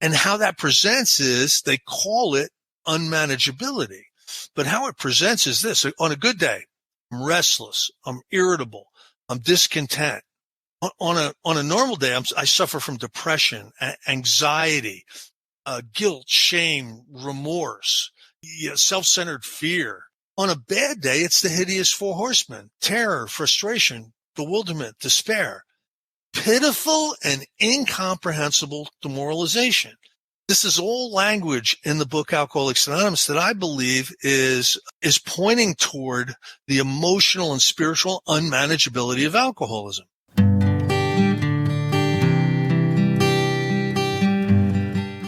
And how that presents is they call it unmanageability. But how it presents is this. On a good day, I'm restless, I'm irritable, I'm discontent. On a normal day, I suffer from depression, anxiety, guilt, shame, remorse, self-centered fear. On a bad day, it's the hideous four horsemen: terror, frustration, bewilderment, despair, pitiful and incomprehensible demoralization. This is all language in the book Alcoholics Anonymous that I believe is pointing toward the emotional and spiritual unmanageability of alcoholism.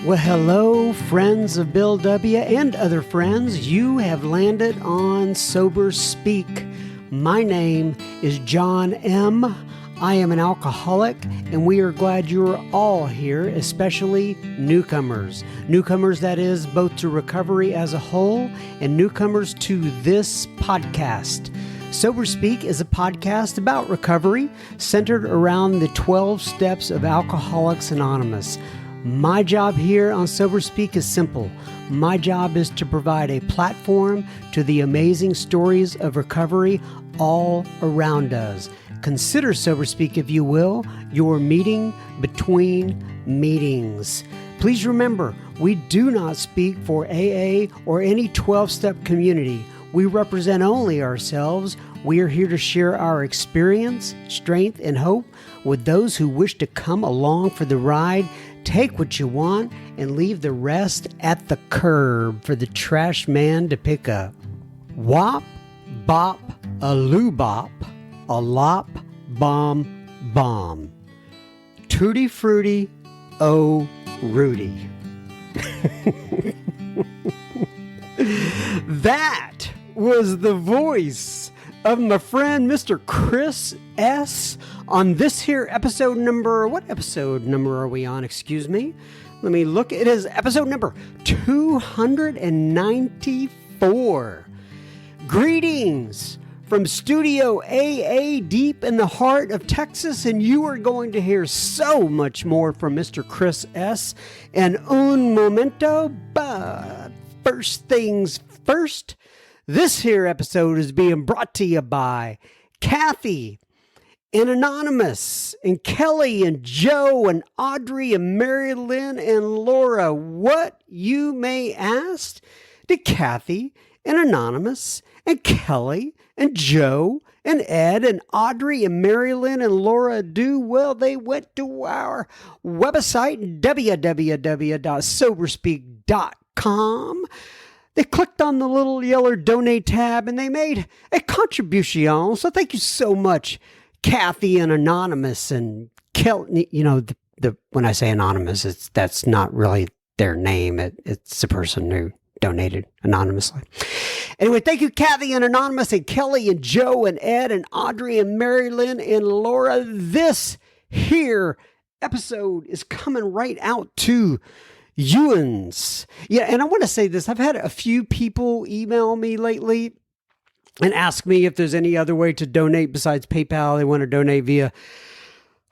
Well, hello, friends of Bill W. and other friends. You have landed on Sober Speak. My name is John M. I am an alcoholic, and we are glad you are all here, especially newcomers. Newcomers, that is, both to recovery as a whole and newcomers to this podcast. Sober Speak is a podcast about recovery centered around the 12 steps of Alcoholics Anonymous. My job here on Sober Speak is simple. My job is to provide a platform to the amazing stories of recovery all around us. Consider Sober Speak, if you will, your meeting between meetings. Please remember, we do not speak for AA or any 12-step community. We represent only ourselves. We are here to share our experience, strength, and hope with those who wish to come along for the ride. Take what you want and leave the rest at the curb for the trash man to pick up. Wop, bop, a loo bop, a lop, bomb, bomb. Tutti frutti, oh, Rudy. That was the voice of my friend Mr. Chris S. on this here episode number, what episode number are we on? Excuse me. Let me look. It is episode number 294. Greetings from Studio AA deep in the heart of Texas, and you are going to hear so much more from Mr. Chris S. in un momento, but first things first, this here episode is being brought to you by Kathy and Anonymous and Kelly and Joe and Audrey and Mary Lynn and Laura. What, you may ask? Did Kathy and Anonymous and Kelly and Joe and Ed and Audrey and Mary Lynn and Laura do? Well, they went to our website, www.soberspeak.com. They clicked on the little yellow donate tab and they made a contribution. So thank you so much, Kathy and Anonymous and Kelly. You know, when I say anonymous, that's not really their name. It's the person who donated anonymously. Anyway, thank you, Kathy and Anonymous and Kelly and Joe and Ed and Audrey and Mary Lynn and Laura. This here episode is coming right out to Ewan's. Yeah, and I want to say this. I've had a few people email me lately and ask me if there's any other way to donate besides PayPal. They want to donate via,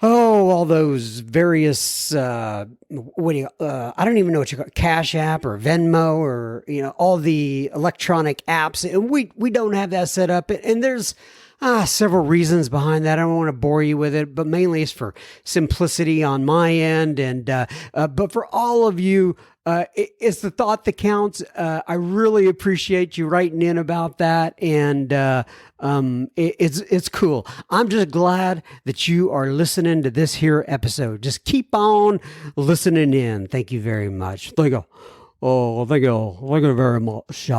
all those various, I don't even know what you call it, Cash App or Venmo or, all the electronic apps. And we don't have that set up. And there's several reasons behind that. I don't want to bore you with it, but mainly it's for simplicity on my end. And but for all of you, it's the thought that counts. I really appreciate you writing in about that, and it's cool. I'm just glad that you are listening to this here episode. Just keep on listening in. Thank you very much. Thank you. Oh, thank you very much.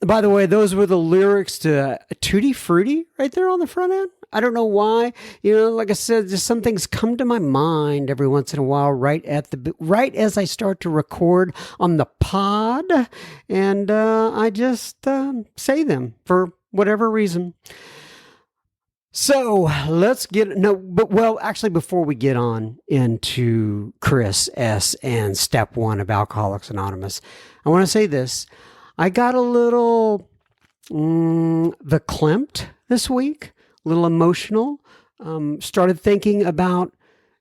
By the way, those were the lyrics to Tutti Frutti right there on the front end. I don't know why. Like I said, just some things come to my mind every once in a while, right as I start to record on the pod, and I just say them for whatever reason. So let's actually, before we get on into Chris S. and step one of Alcoholics Anonymous, I want to say this. I got a little verklempt this week, a little emotional. Started thinking about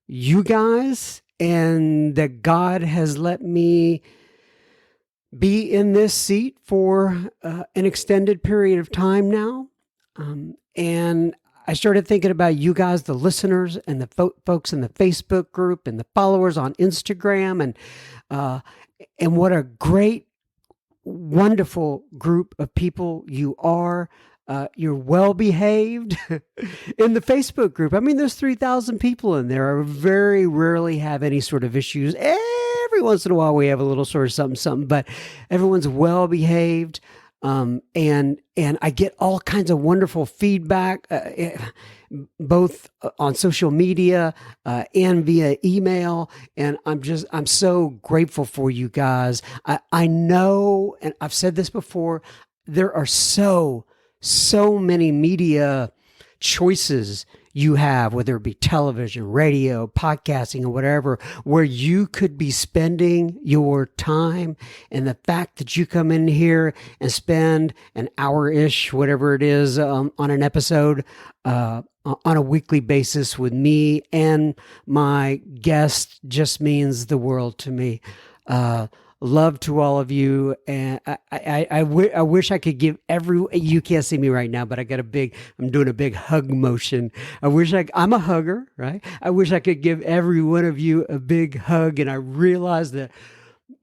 you guys and that God has let me be in this seat for an extended period of time now. And I started thinking about you guys, the listeners, and the folks in the Facebook group, and the followers on Instagram, and what a great, wonderful group of people you are. You're well behaved in the Facebook group. I mean, there's 3,000 people in there. I very rarely have any sort of issues. Every once in a while, we have a little sort of something, but everyone's well behaved. And I get all kinds of wonderful feedback, both on social media, and via email. And I'm so grateful for you guys. I know, and I've said this before, there are so many media choices you have, whether it be television, radio, podcasting, or whatever, where you could be spending your time. And the fact that you come in here and spend an hour-ish, whatever it is, on an episode, on a weekly basis with me and my guest just means the world to me. Love to all of you, and I wish I could give you can't see me right now, but I'm doing a big hug motion. I'm a hugger, right? I wish I could give every one of you a big hug, and I realize that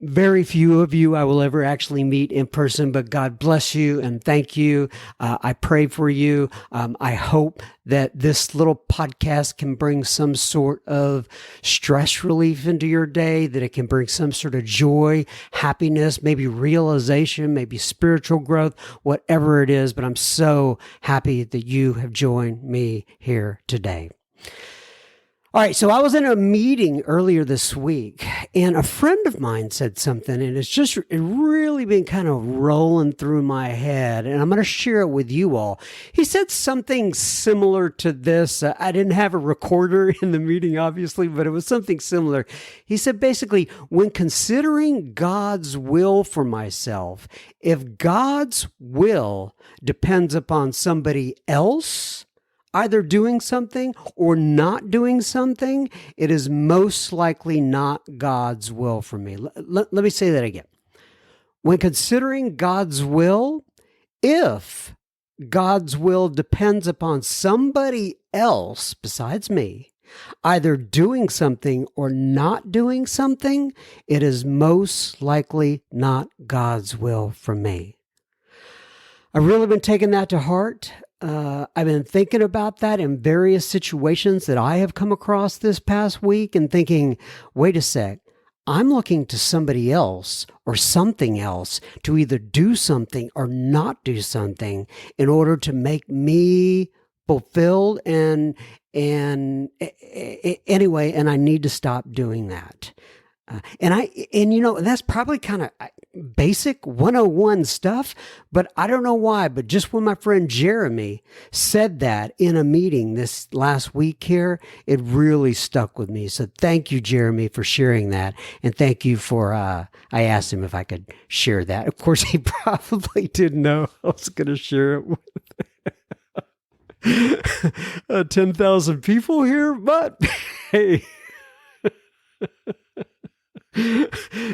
very few of you I will ever actually meet in person, but God bless you and thank you. I pray for you. I hope that this little podcast can bring some sort of stress relief into your day, that it can bring some sort of joy, happiness, maybe realization, maybe spiritual growth, whatever it is. But I'm so happy that you have joined me here today. All right, so I was in a meeting earlier this week, and a friend of mine said something, and it really been kind of rolling through my head, and I'm going to share it with you all. He said something similar to this. I didn't have a recorder in the meeting, obviously, but it was something similar. He said, basically, when considering God's will for myself, if God's will depends upon somebody else either doing something or not doing something, it is most likely not God's will for me. Let me say that again. When considering God's will, if God's will depends upon somebody else besides me, either doing something or not doing something, it is most likely not God's will for me. I've really been taking that to heart. I've been thinking about that in various situations that I have come across this past week and thinking, wait a sec, I'm looking to somebody else or something else to either do something or not do something in order to make me fulfilled and anyway, and I need to stop doing that. And you know, that's probably kind of basic 101 stuff, but I don't know why, but just when my friend Jeremy said that in a meeting this last week here, it really stuck with me. So thank you, Jeremy, for sharing that. And thank you for, I asked him if I could share that. Of course, he probably didn't know I was going to share it with 10,000 people here, but hey.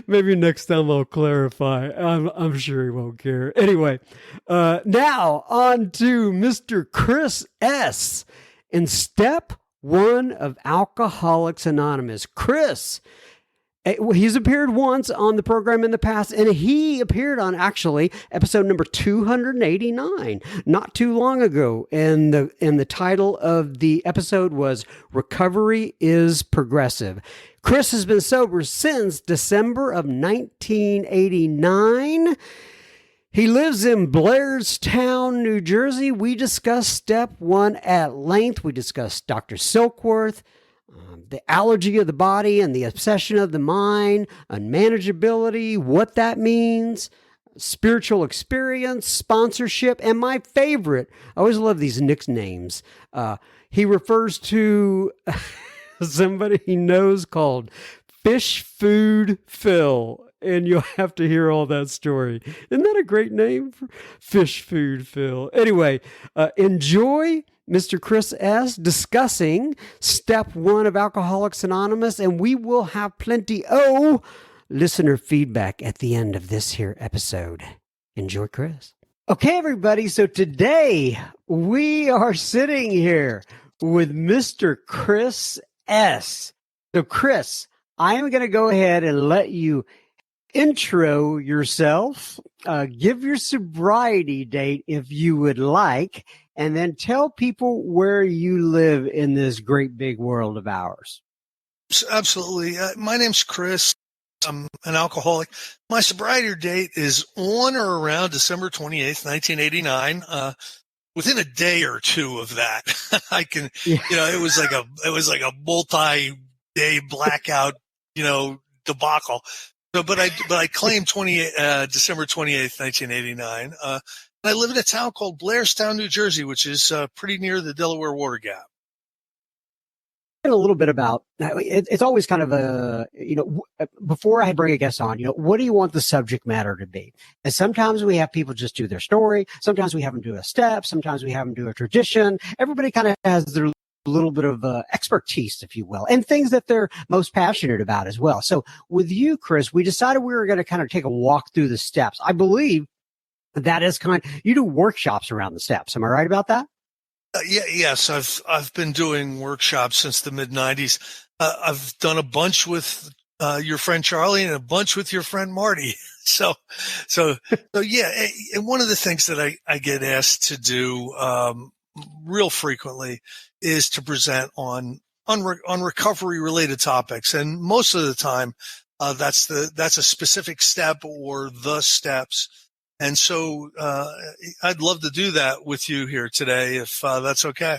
Maybe next time I'll clarify. I'm sure he won't care. Anyway, now on to Mr. Chris S. in step 1 of Alcoholics Anonymous. Chris, he's appeared once on the program in the past, and he appeared on actually episode number 289 not too long ago. And the title of the episode was Recovery is Progressive. Chris has been sober since December of 1989. He lives in Blairstown, New Jersey. We discussed step 1 at length. We discussed Dr. Silkworth, the allergy of the body and the obsession of the mind, unmanageability, what that means, spiritual experience, sponsorship, and my favorite, I always love these nicknames. He refers to somebody he knows called Fish Food Phil. and you'll have to hear all that story. Isn't that a great name for fish food, Phil? Anyway, enjoy Mr. Chris S. discussing step 1 of Alcoholics Anonymous, and we will have plenty listener feedback at the end of this here episode. Enjoy, Chris. Okay, everybody. So today we are sitting here with Mr. Chris S. So, Chris, I am going to go ahead and let you intro yourself, give your sobriety date if you would like, and then tell people where you live in this great big world of ours. Absolutely. My name's Chris. I'm an alcoholic. My sobriety date is on or around December 28th, 1989. Within a day or two of that, I can, it was like a multi-day blackout, debacle. So, but I claimed December 28th, 1989. And I live in a town called Blairstown, New Jersey, which is pretty near the Delaware Water Gap. A little bit about it's always kind of before I bring a guest on, what do you want the subject matter to be? And sometimes we have people just do their story. Sometimes we have them do a step. Sometimes we have them do a tradition. Everybody kind of has their little bit of expertise, if you will, and things that they're most passionate about as well. So with you, Chris, we decided we were going to kind of take a walk through the steps. I believe that is you do workshops around the steps. Am I right about that? Yes, I've been doing workshops since the mid '90s. I've done a bunch with your friend Charlie and a bunch with your friend Marty. So yeah. And one of the things that I get asked to do real frequently is to present on recovery related topics, and most of the time that's a specific step or the steps. And so I'd love to do that with you here today, if that's okay.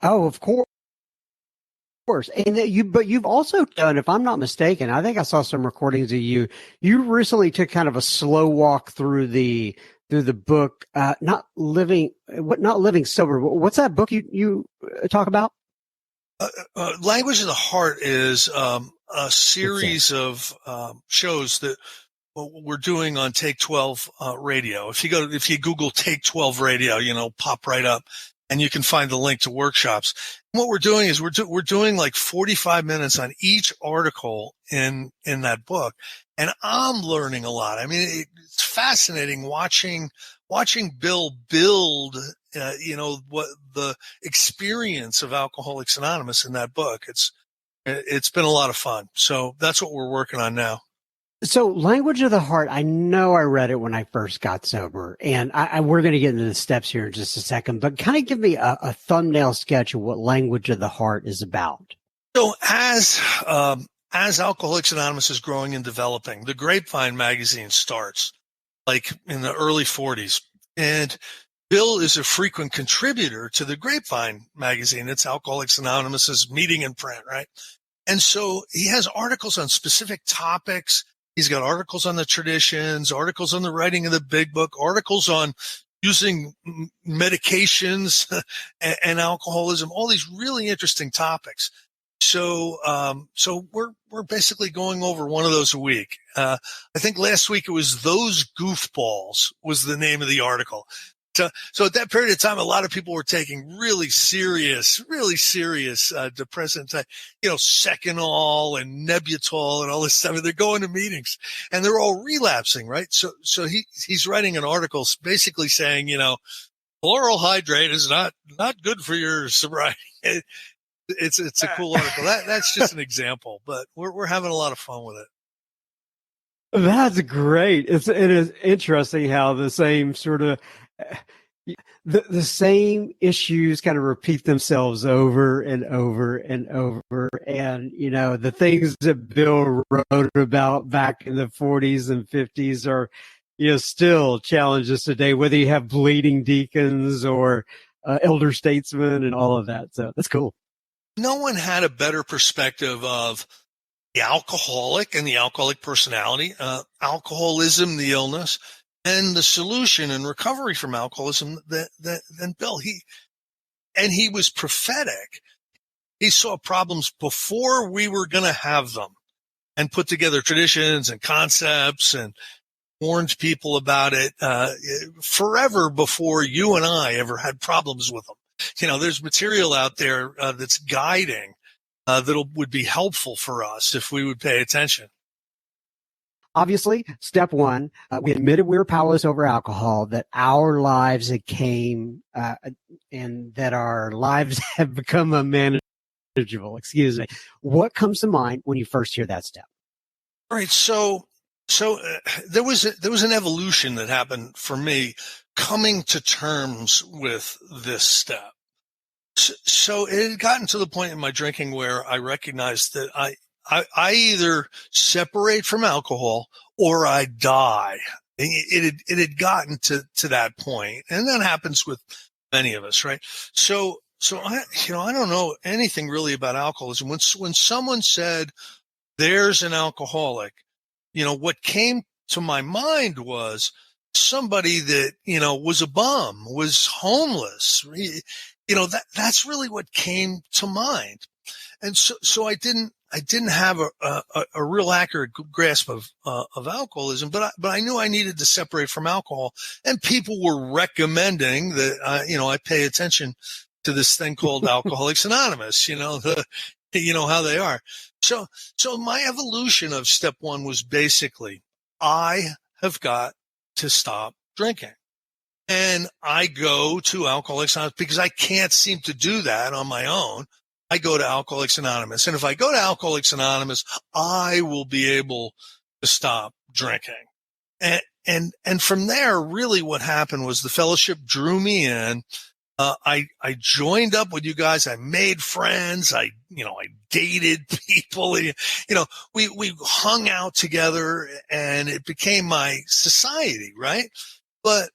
Oh, of course. And but you've also done, if I'm not mistaken, I think I saw some recordings of you. You recently took kind of a slow walk through the book, Not Living Sober. What's that book you talk about? Language of the Heart is a series of shows that we're doing on Take 12 radio. If you Google Take 12 radio, pop right up, and you can find the link to workshops. And what we're doing is we're doing like 45 minutes on each article in that book, and I'm learning a lot. I mean, it's fascinating watching Bill build, what the experience of Alcoholics Anonymous in that book. It's been a lot of fun. So that's what we're working on now. So Language of the Heart, I know I read it when I first got sober, and we're going to get into the steps here in just a second, but kind of give me a thumbnail sketch of what Language of the Heart is about. So as Alcoholics Anonymous is growing and developing, the Grapevine magazine starts like in the early 40s, and Bill is a frequent contributor to the Grapevine magazine. It's Alcoholics Anonymous's meeting in print, right? And so he has articles on specific topics. He's got articles on the traditions, articles on the writing of the big book, articles on using medications and alcoholism, all these really interesting topics. So we're basically going over one of those a week. I think last week it was Those Goofballs was the name of the article. So at that period of time, a lot of people were taking really serious depressant, Seconal and Nebutol and all this stuff. And they're going to meetings and they're all relapsing, right? So he's writing an article basically saying, chloral hydrate is not good for your sobriety. It's a cool article. That's just an example, but we're having a lot of fun with it. That's great. It is interesting how the same sort of the same issues kind of repeat themselves over and over and over. And, the things that Bill wrote about back in the 40s and 50s are, still challenges today, whether you have bleeding deacons or elder statesmen and all of that. So that's cool. No one had a better perspective of the alcoholic and the alcoholic personality, alcoholism, the illness, and the solution and recovery from alcoholism than Bill. He was prophetic. He saw problems before we were going to have them. and put together traditions and concepts and warned people about it forever before you and I ever had problems with them. There's material out there that's guiding that would be helpful for us if we would pay attention. Obviously, step one, we admitted we were powerless over alcohol, that our lives and that our lives have become unmanageable. Excuse me. What comes to mind when you first hear that step? All right. So there was an evolution that happened for me coming to terms with this step. So it had gotten to the point in my drinking where I recognized that I either separate from alcohol or I die. It had gotten to that point, and that happens with many of us, right? So I don't know anything really about alcoholism. When someone said there's an alcoholic, what came to my mind was somebody that, was a bum, was homeless. That's really what came to mind. And so I didn't have a real accurate grasp of alcoholism, but I knew I needed to separate from alcohol, and people were recommending that, I pay attention to this thing called Alcoholics Anonymous, how they are. So my evolution of step one was basically, I have got to stop drinking. And I go to Alcoholics Anonymous because I can't seem to do that on my own. I go to Alcoholics Anonymous. And if I go to Alcoholics Anonymous, I will be able to stop drinking. And from there, really what happened was the fellowship drew me in. I joined up with you guys. I made friends. I dated people. We hung out together, and it became my society, right? But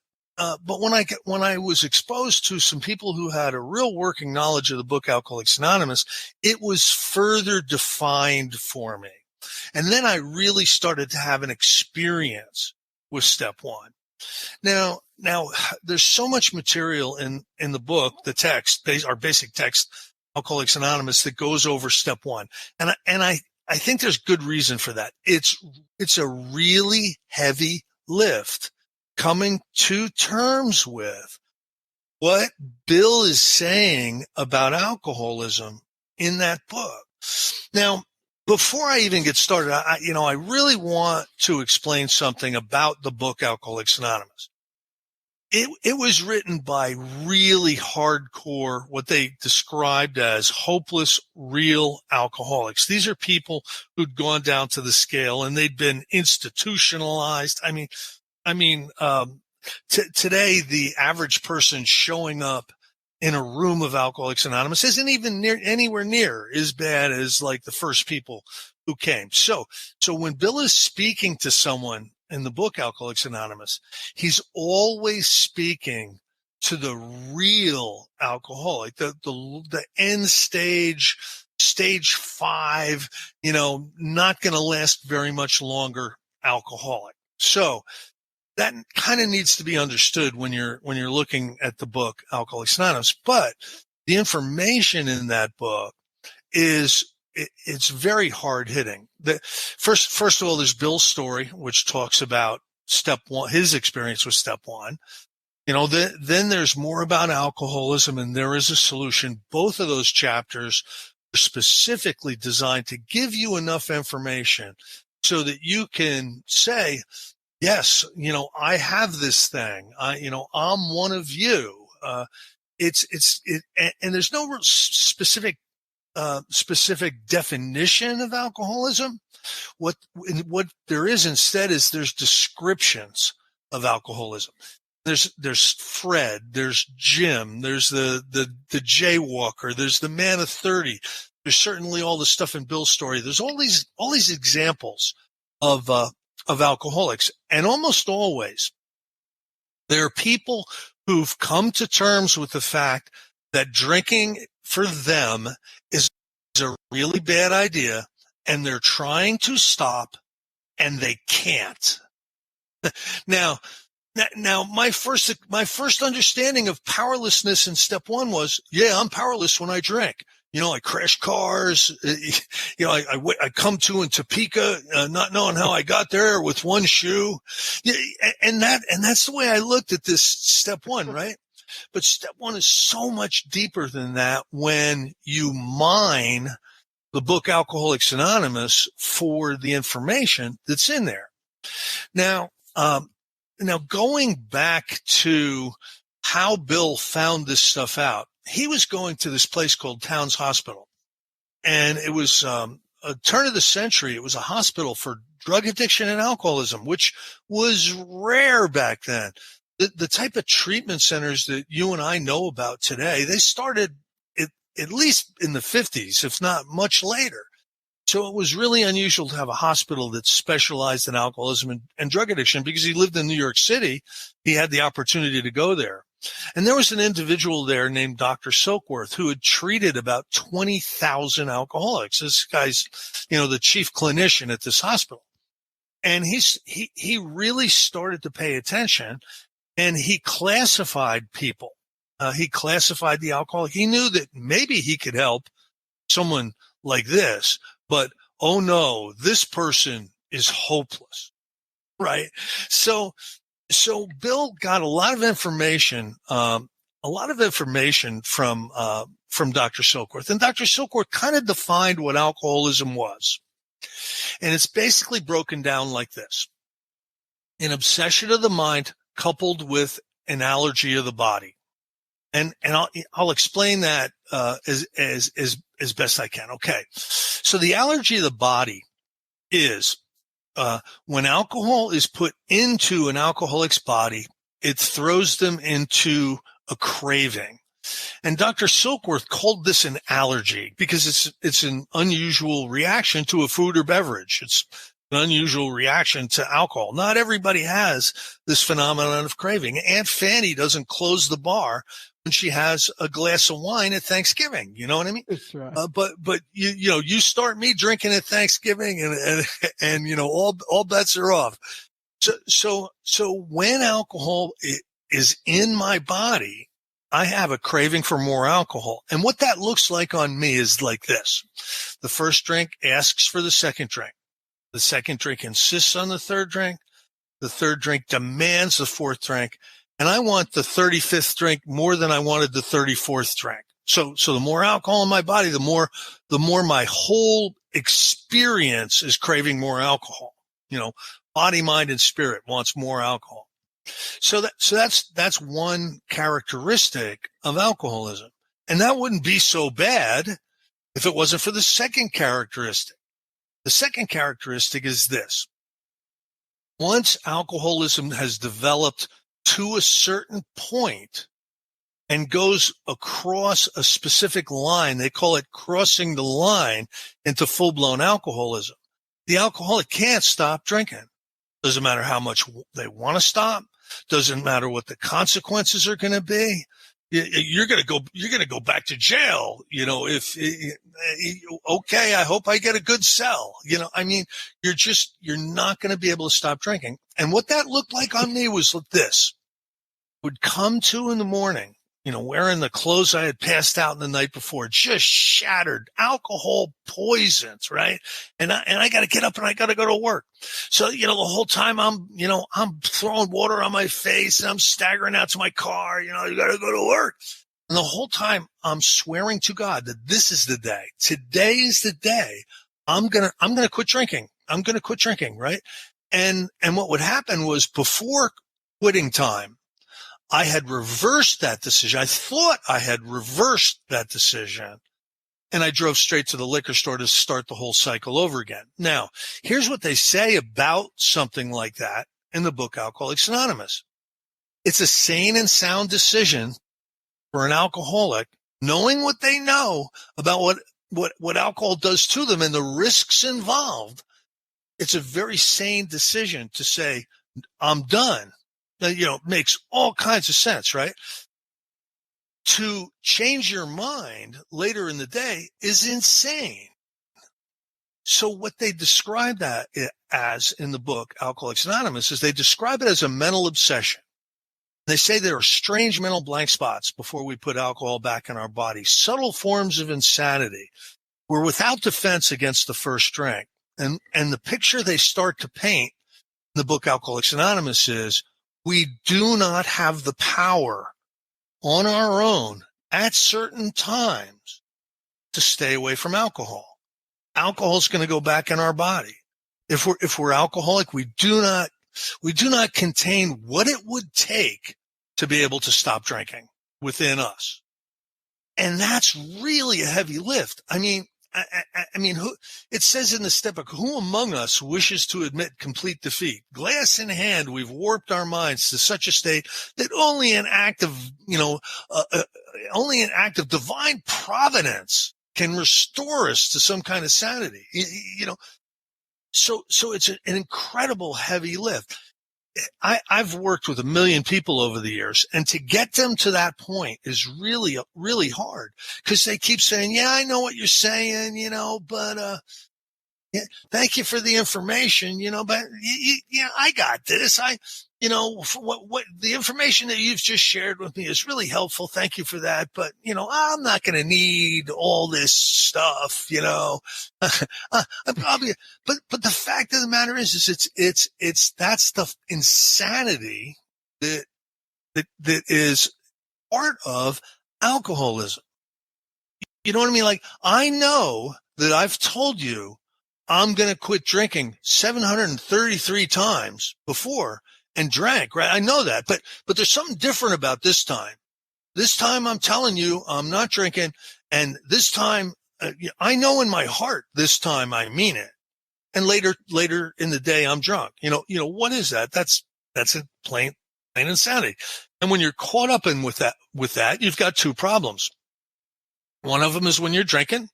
when I was exposed to some people who had a real working knowledge of the book Alcoholics Anonymous, it was further defined for me. And then I really started to have an experience with step one. Now there's so much material in the book, the text, our basic text, Alcoholics Anonymous, that goes over step one. And I think there's good reason for that. It's a really heavy lift coming to terms with what Bill is saying about alcoholism in that book. Now, before I even get started, I really want to explain something about the book Alcoholics Anonymous. It was written by really hardcore, what they described as hopeless, real alcoholics. These are people who'd gone down to the scale and they'd been institutionalized. Today, the average person showing up in a room of Alcoholics Anonymous isn't even anywhere near as bad as like the first people who came. So when Bill is speaking to someone in the book Alcoholics Anonymous, he's always speaking to the real alcoholic, the end stage 5, not going to last very much longer alcoholic. So that kind of needs to be understood when you're looking at the book Alcoholics Anonymous. But the information in that book it's very hard hitting. First of all, there's Bill's story, which talks about step one, his experience with step one. Then there's more about alcoholism, and there is a solution. Both of those chapters are specifically designed to give you enough information so that you can say, yes, I have this thing. I'm one of you. And there's no specific definition of alcoholism. What there is instead is there's descriptions of alcoholism. There's Fred, there's Jim, there's the jaywalker, there's the man of 30. There's certainly all the stuff in Bill's story. There's all these examples of alcoholics. And almost always there are people who've come to terms with the fact that drinking for them is a really bad idea, and they're trying to stop and they can't. Now my first understanding of powerlessness in step one was, yeah, I'm powerless when I drink. I crash cars. I come to in Topeka, not knowing how I got there with one shoe. Yeah, and that's the way I looked at this step one, right? But step one is so much deeper than that when you mine the book Alcoholics Anonymous for the information that's in there. Now going back to how Bill found this stuff out, he was going to this place called Towns Hospital, and it was a turn of the century. It was a hospital for drug addiction and alcoholism, which was rare back then. The type of treatment centers that you and I know about today, they started at least in the 50s, if not much later. So it was really unusual to have a hospital that specialized in alcoholism and drug addiction. Because he lived in New York City, he had the opportunity to go there. And there was an individual there named Dr. Silkworth who had treated about 20,000 alcoholics. This guy's, the chief clinician at this hospital. And he really started to pay attention, and he classified people. He classified the alcoholic. He knew that maybe he could help someone like this, but oh no, this person is hopeless, right? So Bill got a lot of information from Dr. Silkworth, and Dr. Silkworth kind of defined what alcoholism was. And it's basically broken down like this: an obsession of the mind coupled with an allergy of the body. And I'll explain that as best I can. Okay. So the allergy of the body is when alcohol is put into an alcoholic's body, it throws them into a craving. And Dr. Silkworth called this an allergy because it's an unusual reaction to a food or beverage. It's an unusual reaction to alcohol. Not everybody has this phenomenon of craving. Aunt Fanny doesn't close the bar when she has a glass of wine at Thanksgiving. You know what I mean? That's right. But you start me drinking at Thanksgiving and all bets are off. So when alcohol is in my body, I have a craving for more alcohol. And what that looks like on me is like this. The first drink asks for the second drink. The second drink insists on the third drink. The third drink demands the fourth drink. And I want the 35th drink more than I wanted the 34th drink. So the more alcohol in my body, the more my whole experience is craving more alcohol. Body, mind, and spirit wants more alcohol. So that's one characteristic of alcoholism. And that wouldn't be so bad if it wasn't for the second characteristic. The second characteristic is this. Once alcoholism has developed to a certain point and goes across a specific line, they call it crossing the line into full-blown alcoholism. The alcoholic can't stop drinking. Doesn't matter how much they want to stop. Doesn't matter what the consequences are going to be. You're going to go back to jail. Okay, I hope I get a good cell. You're not going to be able to stop drinking. And what that looked like on me was this. Would come to in the morning, wearing the clothes I had passed out the night before, just shattered, alcohol poisons, right? And I got to get up and I got to go to work. So, the whole time I'm throwing water on my face and I'm staggering out to my car, you got to go to work. And the whole time I'm swearing to God that this is the day. Today is the day I'm going to quit drinking. I'm going to quit drinking, right? And what would happen was before quitting time, I had reversed that decision. I thought I had reversed that decision, and I drove straight to the liquor store to start the whole cycle over again. Now, here's what they say about something like that in the book Alcoholics Anonymous. It's a sane and sound decision for an alcoholic, knowing what they know about what alcohol does to them and the risks involved. It's a very sane decision to say, I'm done. It makes all kinds of sense, right? To change your mind later in the day is insane. So what they describe that as in the book Alcoholics Anonymous is they describe it as a mental obsession. They say there are strange mental blank spots before we put alcohol back in our body, subtle forms of insanity. We're without defense against the first drink. And the picture they start to paint in the book Alcoholics Anonymous is we do not have the power on our own at certain times to stay away from alcohol. Alcohol is going to go back in our body. If we're alcoholic, we do not contain what it would take to be able to stop drinking within us. And that's really a heavy lift. I mean, it says in the step book, who among us wishes to admit complete defeat? Glass in hand, we've warped our minds to such a state that only an act of divine providence can restore us to some kind of sanity. So it's an incredible heavy lift. I've worked with 1 million people over the years, and to get them to that point is really, really hard because they keep saying, yeah, I know what you're saying, but, yeah, thank you for the information, but I got this. What the information that you've just shared with me is really helpful. Thank you for that. But, I'm not going to need all this stuff, but the fact of the matter is that's the insanity that is part of alcoholism. You know what I mean? Like, I know that I've told you I'm going to quit drinking 733 times before and drank, right? I know that, but there's something different about this time. This time I'm telling you I'm not drinking. And this time, I know in my heart, this time I mean it. And later in the day, I'm drunk. What is that? That's a plain insanity. And when you're caught up in with that, you've got two problems. One of them is when you're drinking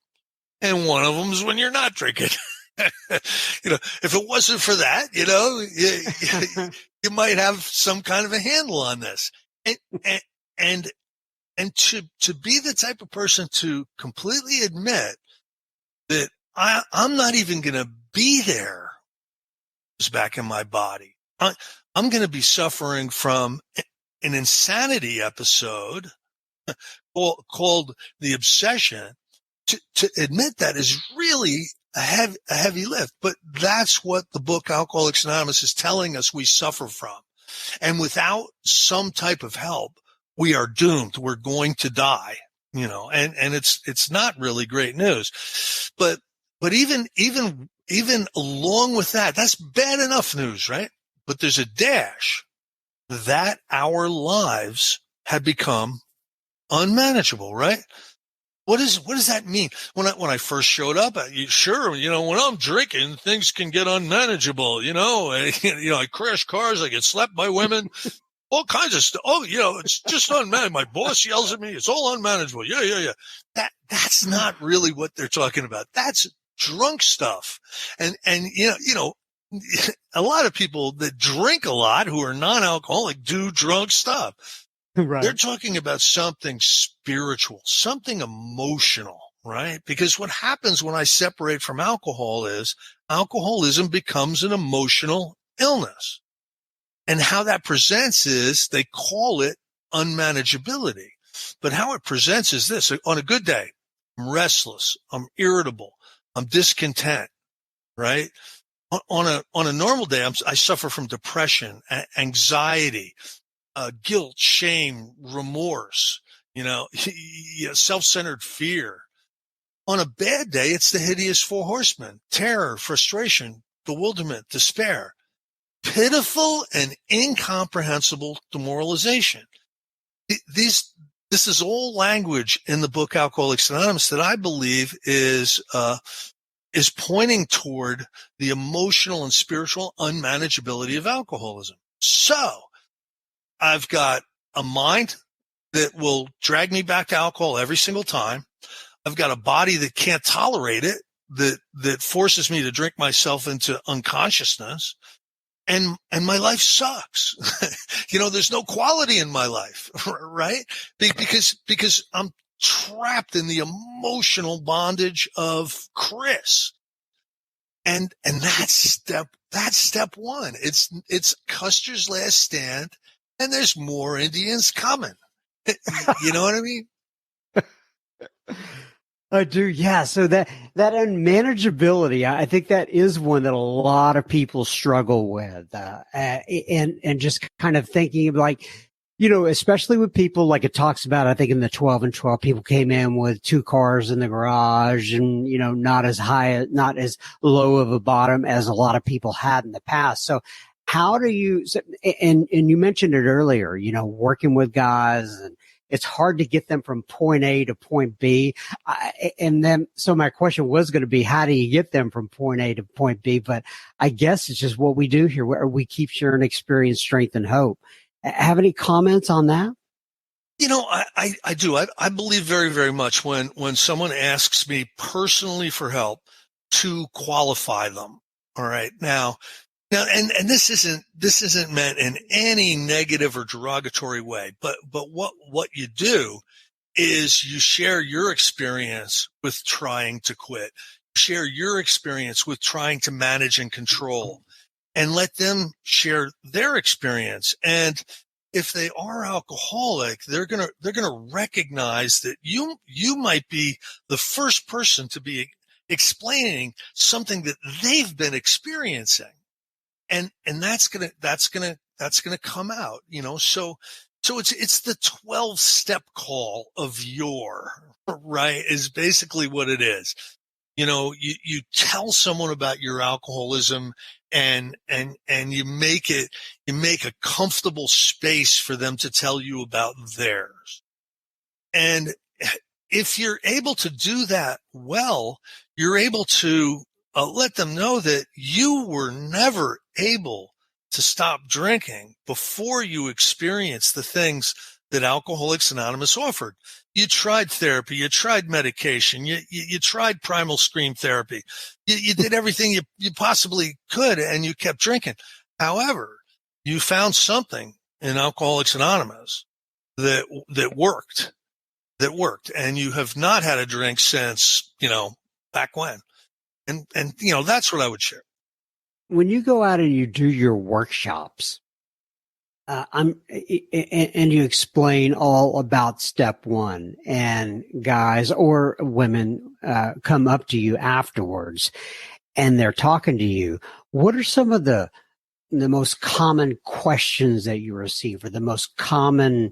and one of them is when you're not drinking. If it wasn't for that, you might have some kind of a handle on this. And to be the type of person to completely admit that I'm not even going to be there is back in my body. I'm going to be suffering from an insanity episode called the obsession. To admit that is really a heavy lift, but that's what the book Alcoholics Anonymous is telling us we suffer from. And without some type of help, we are doomed. We're going to die, and it's not really great news. But even along with that, that's bad enough news, right? But there's a dash that our lives have become unmanageable, right? What does that mean? When I first showed up, when I'm drinking, things can get unmanageable, I crash cars, I get slapped by women, all kinds of stuff. Oh, it's just unmanageable. My boss yells at me. It's all unmanageable. Yeah. That's not really what they're talking about. That's drunk stuff. And, a lot of people that drink a lot who are non-alcoholic do drunk stuff. Right. They're talking about something spiritual, something emotional, right? Because what happens when I separate from alcohol is alcoholism becomes an emotional illness. And how that presents is they call it unmanageability. But how it presents is this. On a good day, I'm restless, I'm irritable, I'm discontent, right? On a normal day, I suffer from depression, anxiety, guilt, shame, remorse, self-centered fear. On a bad day, it's the hideous four horsemen: terror, frustration, bewilderment, despair, pitiful and incomprehensible demoralization. This is all language in the book Alcoholics Anonymous that I believe is pointing toward the emotional and spiritual unmanageability of alcoholism. So I've got a mind that will drag me back to alcohol every single time. I've got a body that can't tolerate it, that forces me to drink myself into unconsciousness. And my life sucks. There's no quality in my life, right? Because I'm trapped in the emotional bondage of Chris. And that's step one. It's Custer's last stand. and there's more Indians coming. You know what I mean? I do, yeah. So that unmanageability, I think that is one that a lot of people struggle with, and just kind of thinking of like, especially with people like it talks about. I think in the 12 and 12, people came in with 2 cars in the garage, and not as high, not as low of a bottom as a lot of people had in the past. So how do you? And you mentioned it earlier, working with guys and. It's hard to get them from point A to point B. So my question was going to be, how do you get them from point A to point B? But I guess it's just what we do here, where we keep sharing experience, strength, and hope. Have any comments on that? I do. I believe very, very much when someone asks me personally for help to qualify them. All right. Now, and this isn't meant in any negative or derogatory way, but what you do is you share your experience with trying to quit, share your experience with trying to manage and control, and let them share their experience. And if they are alcoholic, they're gonna recognize that you might be the first person to be explaining something that they've been experiencing. And that's gonna come out, so it's the 12-step call of right, is basically what it is. You tell someone about your alcoholism and you make a comfortable space for them to tell you about theirs. And if you're able to do that well, you're able to let them know that you were never able to stop drinking before you experienced the things that Alcoholics Anonymous offered. You tried therapy, you tried medication, you tried primal scream therapy, you did everything you possibly could, and you kept drinking. However, you found something in Alcoholics Anonymous that worked, and you have not had a drink since, back when. And that's what I would share. When you go out and you do your workshops, and you explain all about step 1, and guys or women come up to you afterwards and they're talking to you, what are some of the most common questions that you receive, or the most common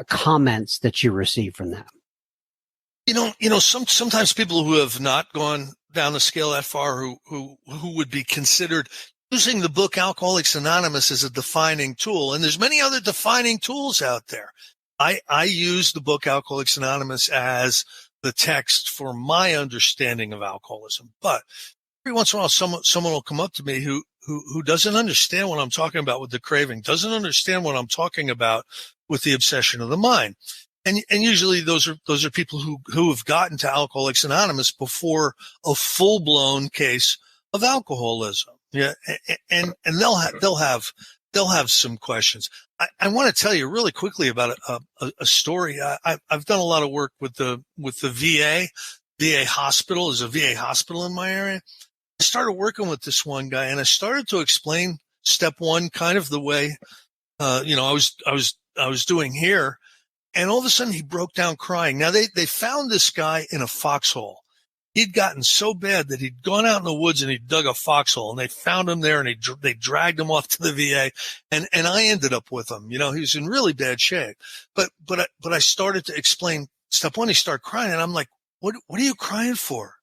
comments that you receive from them? Sometimes people who have not gone down the scale that far, who would be considered using the book Alcoholics Anonymous as a defining tool. And there's many other defining tools out there. I use the book Alcoholics Anonymous as the text for my understanding of alcoholism. But every once in a while, someone will come up to me who doesn't understand what I'm talking about with the craving, doesn't understand what I'm talking about with the obsession of the mind. And usually those are people who have gotten to Alcoholics Anonymous before a full-blown case of alcoholism. Yeah. And they'll have some questions. I want to tell you really quickly about a story. I've done a lot of work with the VA hospital. There's a VA hospital in my area. I started working with this one guy, and I started to explain step 1 kind of the way, I was doing here. And all of a sudden he broke down crying. Now they found this guy in a foxhole. He'd gotten so bad that he'd gone out in the woods and he dug a foxhole, and they found him there, and they dragged him off to the VA, and I ended up with him. He was in really bad shape. But I started to explain step 1. He started crying, and I'm like, what are you crying for?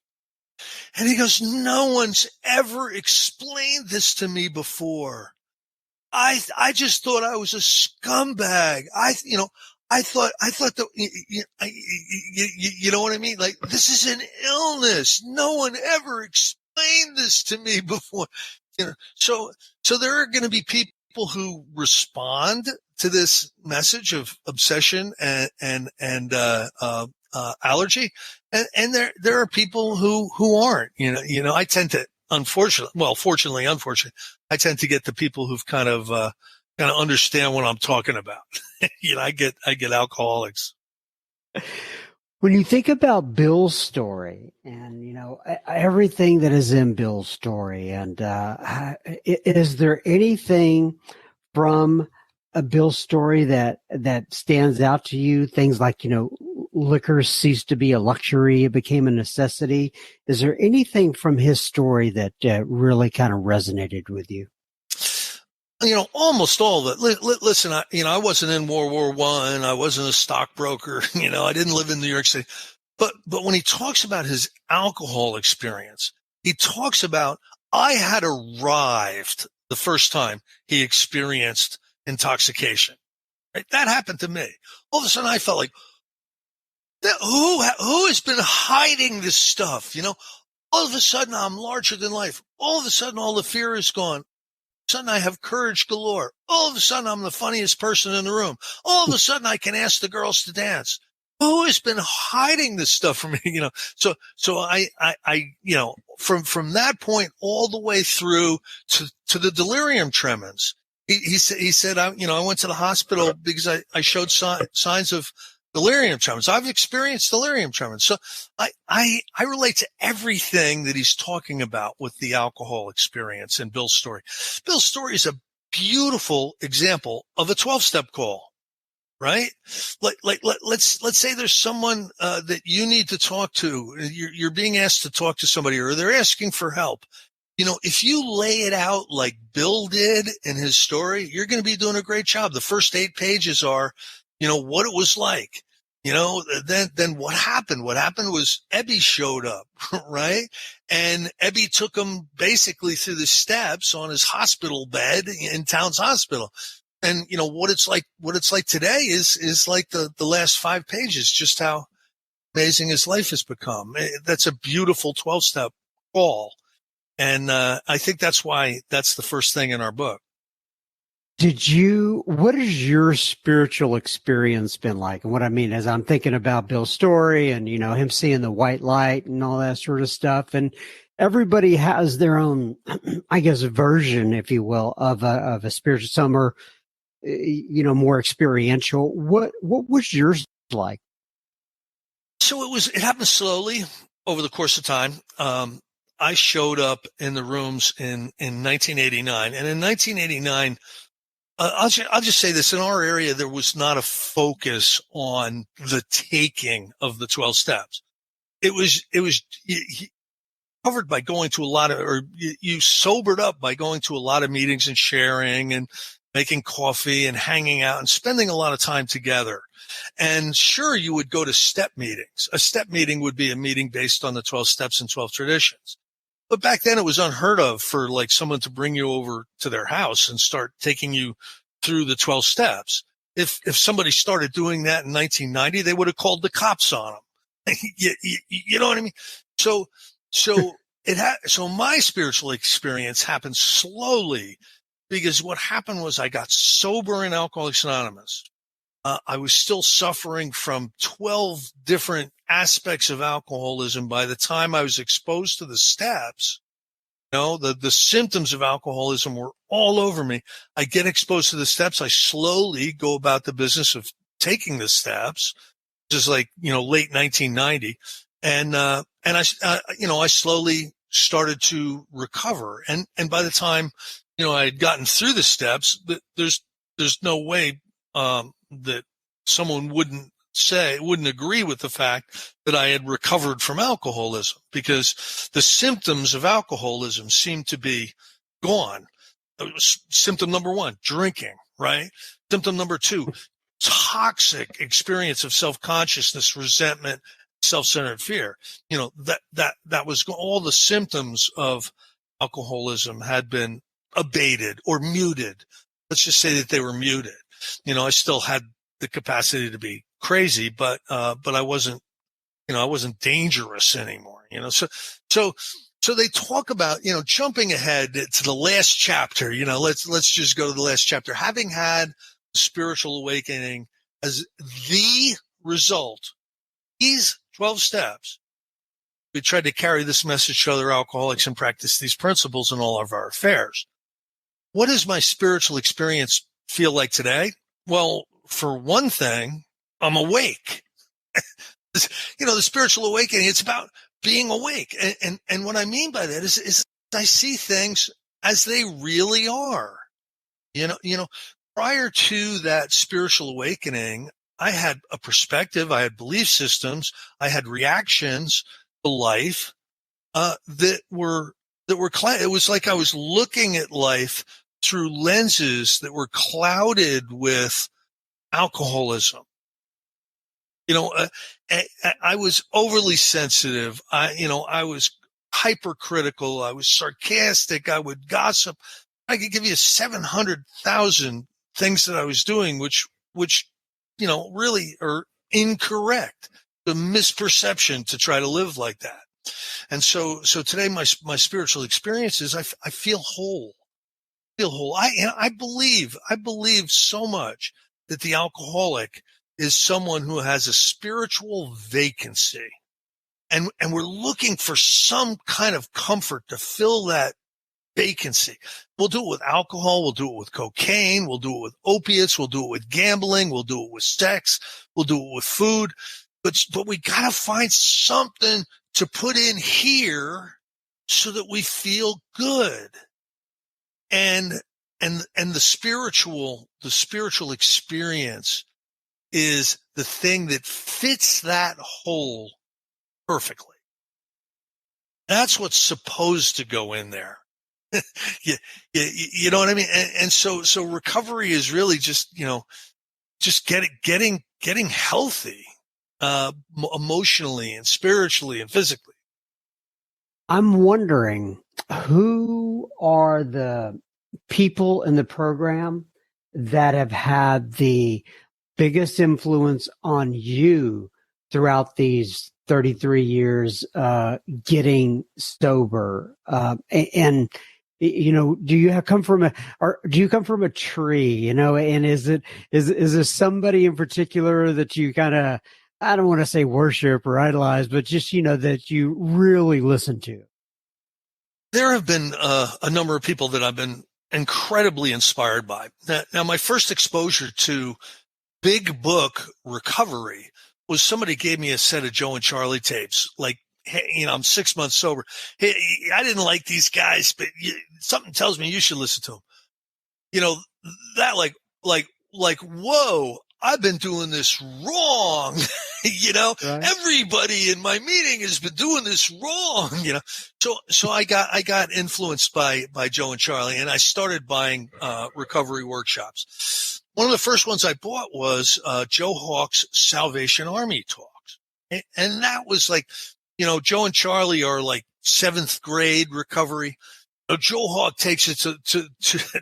And he goes, no one's ever explained this to me before. I just thought I was a scumbag. I thought that, you know what I mean? Like, this is an illness. No one ever explained this to me before. So there are going to be people who respond to this message of obsession and allergy. And there are people who aren't, I tend to, fortunately, unfortunately, I tend to get the people who've kind of understand what I'm talking about. I get alcoholics. When you think about Bill's story, and everything that is in Bill's story, and is there anything from a Bill story that stands out to you? Things like, liquor ceased to be a luxury; it became a necessity. Is there anything from his story that really kind of resonated with you? Almost all of it. Listen, I wasn't in World War I. I wasn't a stockbroker. I didn't live in New York City. But when he talks about his alcohol experience, he talks about, I had arrived the first time he experienced intoxication. Right? That happened to me. All of a sudden, I felt like, who has been hiding this stuff? All of a sudden, I'm larger than life. All of a sudden, all the fear is gone. Sudden I have courage galore. All of a sudden I'm the funniest person in the room. All of a sudden I can ask the girls to dance. Who has been hiding this stuff from me? So I from that point all the way through to the delirium tremens. He said, I went to the hospital because I showed signs of delirium tremens. I've experienced delirium tremens. So I relate to everything that he's talking about with the alcohol experience in Bill's story. Bill's story is a beautiful example of a 12-step call, right? Let's say there's someone that you need to talk to. You're being asked to talk to somebody, or they're asking for help. If you lay it out like Bill did in his story, you're going to be doing a great job. The first 8 pages are, what it was like, then what happened? What happened was Ebby showed up, right? And Ebby took him basically through the steps on his hospital bed in Towns Hospital. And, what it's like today is like the last 5 pages, just how amazing his life has become. That's a beautiful 12-step call. And, I think that's why that's the first thing in our book. What has your spiritual experience been like? And what I mean is I'm thinking about Bill's story and, him seeing the white light and all that sort of stuff. And everybody has their own, I guess, version, if you will, of a spiritual. Some are, more experiential. What was yours like? So it happened slowly over the course of time. I showed up in the rooms in 1989, and in 1989, I'll just say this. In our area, there was not a focus on the taking of the 12 steps. It was covered by going to a lot of, or you sobered up by going to a lot of meetings and sharing and making coffee and hanging out and spending a lot of time together. And sure, you would go to step meetings. A step meeting would be a meeting based on the 12 steps and 12 traditions. But back then it was unheard of for like someone to bring you over to their house and start taking you through the 12 steps. If somebody started doing that in 1990, they would have called the cops on them. You know what I mean? So my spiritual experience happened slowly because what happened was I got sober in Alcoholics Anonymous. I was still suffering from 12 different aspects of alcoholism by the time I was exposed to the steps. The symptoms of alcoholism were all over me. I get exposed to the steps. I slowly go about the business of taking the steps, just like, late 1990. And I slowly started to recover. And by the time, I had gotten through the steps, there's no way, that someone wouldn't agree with the fact that I had recovered from alcoholism, because the symptoms of alcoholism seemed to be gone. Symptom number 1, drinking, right? Symptom number 2, toxic experience of self-consciousness, resentment, self-centered fear. That was all the symptoms of alcoholism had been abated or muted. Let's just say that they were muted. I still had the capacity to be crazy, but I wasn't dangerous anymore, So they talk about, jumping ahead to the last chapter, let's just go to the last chapter. Having had spiritual awakening as the result, these 12 steps, we tried to carry this message to other alcoholics and practice these principles in all of our affairs. What does my spiritual experience feel like today? Well, for one thing, I'm awake. The spiritual awakening, it's about being awake. And what I mean by that is I see things as they really are. prior to that spiritual awakening, I had a perspective, I had belief systems, I had reactions to life that were it was like I was looking at life through lenses that were clouded with alcoholism. I was overly sensitive. I was hypercritical. I was sarcastic. I would gossip. I could give you 700,000 things that I was doing, which, really are incorrect. The misperception to try to live like that. And so today my spiritual experience is I feel whole. I believe so much that the alcoholic is someone who has a spiritual vacancy, and we're looking for some kind of comfort to fill that vacancy. We'll do it with alcohol. We'll do it with cocaine. We'll do it with opiates. We'll do it with gambling. We'll do it with sex. We'll do it with food. But we gotta find something to put in here so that we feel good. And the spiritual experience is the thing that fits that hole perfectly. That's what's supposed to go in there. You know what I mean? And so recovery is really just getting healthy, emotionally and spiritually and physically. I'm wondering, who are the people in the program that have had the biggest influence on you throughout these 33 years getting sober? And do you come from a tree? And is there somebody in particular that you kind of, I don't want to say worship or idolize, but just that you really listen to? There have been a number of people that I've been incredibly inspired by. Now, my first exposure to big book recovery was somebody gave me a set of Joe and Charlie tapes. Like, hey, I'm 6 months sober. Hey, I didn't like these guys, but something tells me you should listen to them. That like, whoa, I've been doing this wrong. Right. Everybody in my meeting has been doing this wrong. So I got influenced by Joe and Charlie, and I started buying recovery workshops. One of the first ones I bought was Joe Hawk's Salvation Army talks, and that was like, Joe and Charlie are like 7th grade recovery. Joe Hawk takes it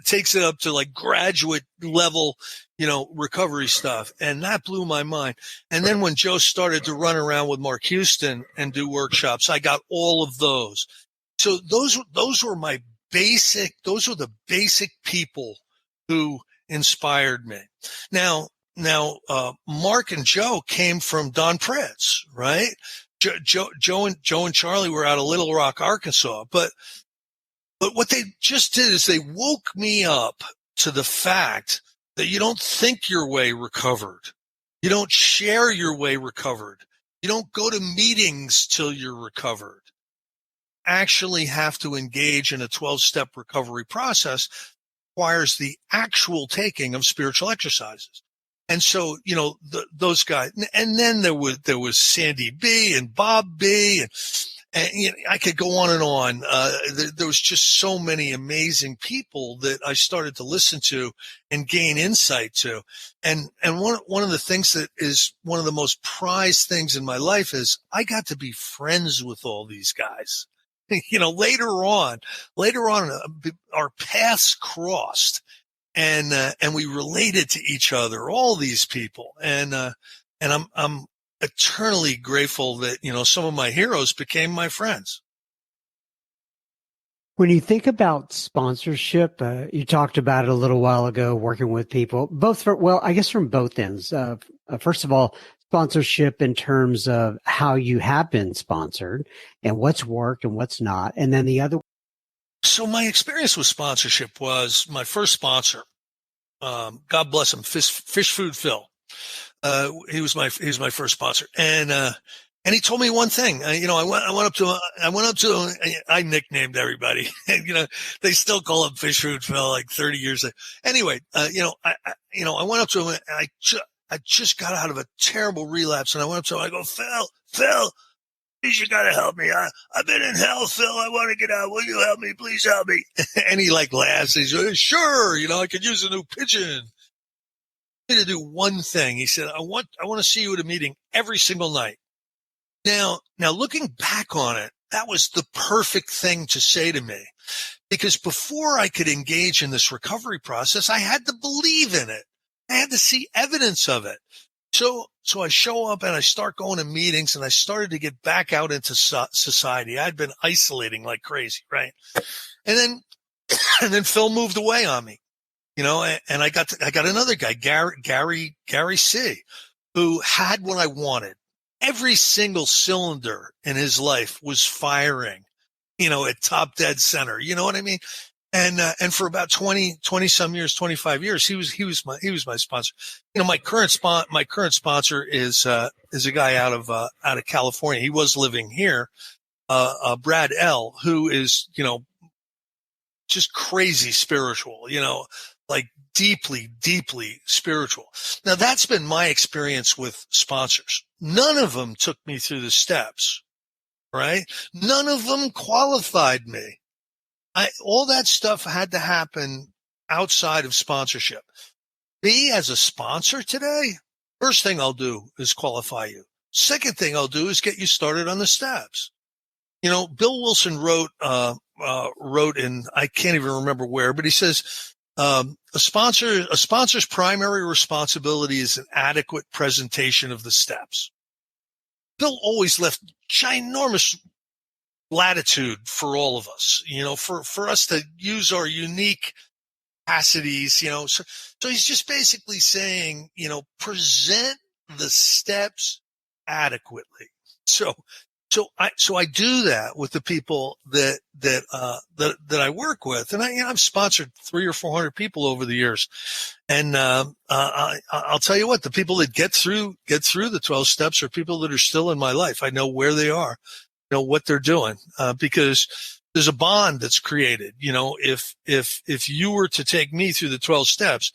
takes it up to like graduate level, recovery stuff. And that blew my mind. And then when Joe started to run around with Mark Houston and do workshops, I got all of those. So those were the basic people who inspired me. Now, Mark and Joe came from Don Pretz, right? Joe and Charlie were out of Little Rock, Arkansas, but what they just did is they woke me up to the fact that you don't think your way recovered. You don't share your way recovered. You don't go to meetings till you're recovered. Actually have to engage in a 12-step recovery process requires the actual taking of spiritual exercises. And so, those guys, and then there was Sandy B and Bob B, and I could go on and on. There was just so many amazing people that I started to listen to and gain insight to. And one of the things that is one of the most prized things in my life is I got to be friends with all these guys. Later on, our paths crossed, and we related to each other, all these people. And I'm eternally grateful that, some of my heroes became my friends. When you think about sponsorship, you talked about it a little while ago, working with people, I guess from both ends. First of all, sponsorship in terms of how you have been sponsored and what's worked and what's not. And then the other. So my experience with sponsorship was my first sponsor. God bless him, Fish Food Phil. He was my first sponsor. And And he told me one thing. I went up to, I nicknamed everybody. They still call him Fish Food Phil, like 30 years later. Anyway, I went up to him and I just got out of a terrible relapse, and I went up to him. I go, Phil, please, you gotta help me. I've been in hell, Phil. I want to get out. Will you help me? Please help me. And he laughs. He's like, sure. I could use a new pigeon. I need to do one thing. He said, I want to see you at a meeting every single night. Now looking back on it, that was the perfect thing to say to me, because before I could engage in this recovery process, I had to believe in it. I had to see evidence of it. So I show up and I start going to meetings, and I started to get back out into society. I'd been isolating like crazy, right? And then Phil moved away on me, and I got another guy, Gary C., who had what I wanted. Every single cylinder in his life was firing, at top dead center. You know what I mean? And for about 20 some years, 25 years, he was my sponsor. My current sponsor is a guy out of California. He was living here, Brad L., who is, just crazy spiritual, like deeply, deeply spiritual. Now, that's been my experience with sponsors. None of them took me through the steps, right? None of them qualified me. All that stuff had to happen outside of sponsorship. Me as a sponsor today, first thing I'll do is qualify you. Second thing I'll do is get you started on the steps. Bill Wilson wrote in, I can't even remember where, but he says, a sponsor's primary responsibility is an adequate presentation of the steps. Bill always left ginormous latitude for all of us, for us to use our unique capacities, so he's just basically saying, present the steps adequately. So I do that with the people that I work with, and I've sponsored 300 or 400 people over the years, and I'll tell you what, the people that get through the 12 steps are people that are still in my life. I know where they are, what they're doing, because there's a bond that's created. If you were to take me through the 12 steps,